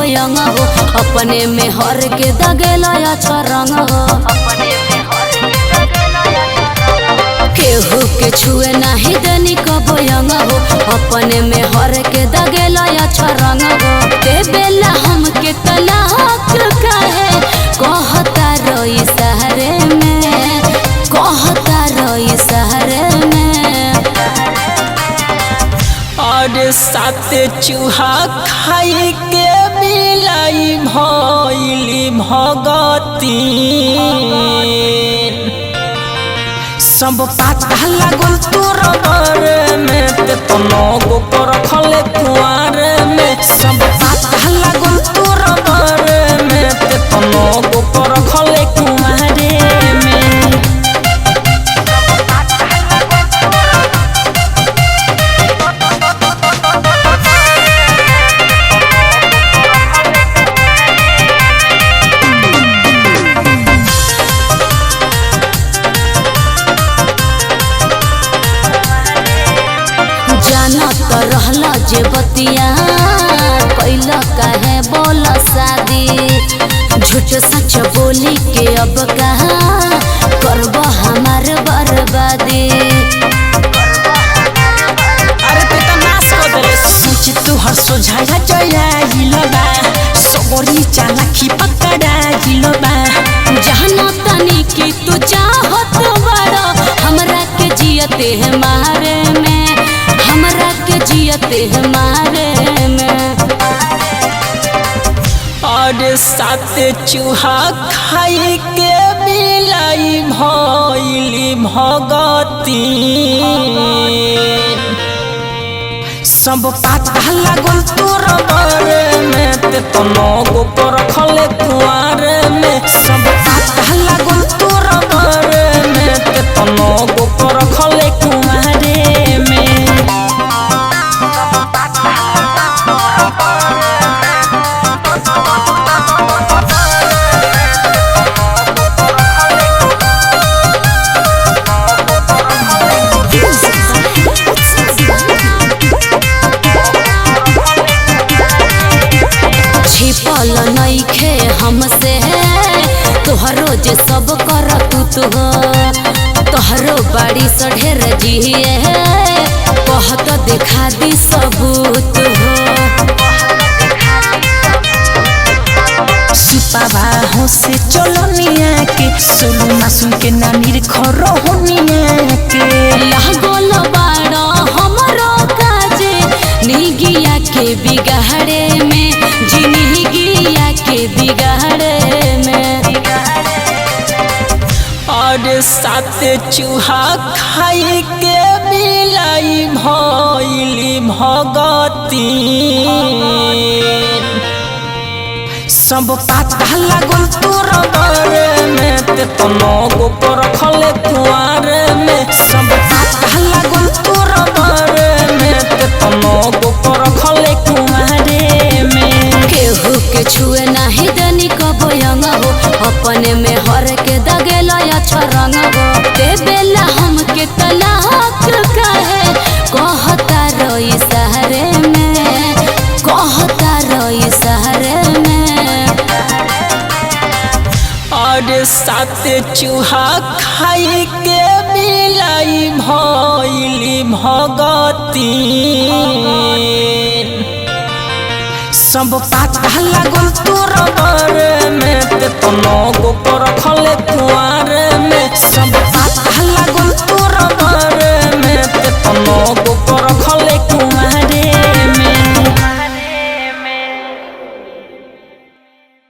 बयंग हो अपने में हर के दगेला अच्छा रंग हो केहू के छुए नहीं देनी बयंग हो अपने में हर के दगेला अच्छा रंग हो ते बेला हम के तलाक कहे कहता रोई सहरे में कहता रोई सहरे में और साथ चूहा खाई के मिलाई भइली भगती सब पाता लागल तोर बारे में ते तनो गो पर खले कुआर में सब पाता लागल तोर बारे में ते तनो गो पर खले कुआर में रहला जे बतिया कैला काहे बोला शादी झूठ सच बोली के अब कहा करब हमार बर्बादी अरे ते त नाश कर देले सोच तू हर सोझाया जयाइलबा सगोरी चालाकी पकड़ाइलबा जहना तनी की तू चाहत बड़ा हमरा के जियते है मारे में हमरा के जियते हमारे में और साथ चूहा खाई के मिलाई भइली भगती सब पाता लागल तोर बारे में ते तनो गो पर खले कुआर में सब पाता लागल तोर बारे में ते तनो गो पर खले कुआर में छिपल नइखे हमसे तोहरो जे सब कर तू तोहरो बाड़ी से ढेर जिए कहत देखा दी सबूत हो सुपावा हो से चलो निया के सोलू मासूम के नानीर खरो होनिया के लागल बाड़ा हमरो काजे निगिया के बिगाड़े में जिंदगिया के बिगाड़े में और साथ चूहा खाई के मिलाई भइली भगती सब पाता लागल तोर बारे में ते तनो गो पर खले कुआर में सब पाता लागल तोर बारे में ते तनो गो पर खले कुआर में केहू के छुए नहीं देनी बयंग हो अपने में हर के दगेला अच्छा रंग हो ते बेला हम के तलाक कहे कहता रोई सहरे में कहता रोई सहरे में और साथ चूहा खाई के मिलाई भइली भगती सब पाता लागल तोर बारे में ते तनो गो पर खले कुआर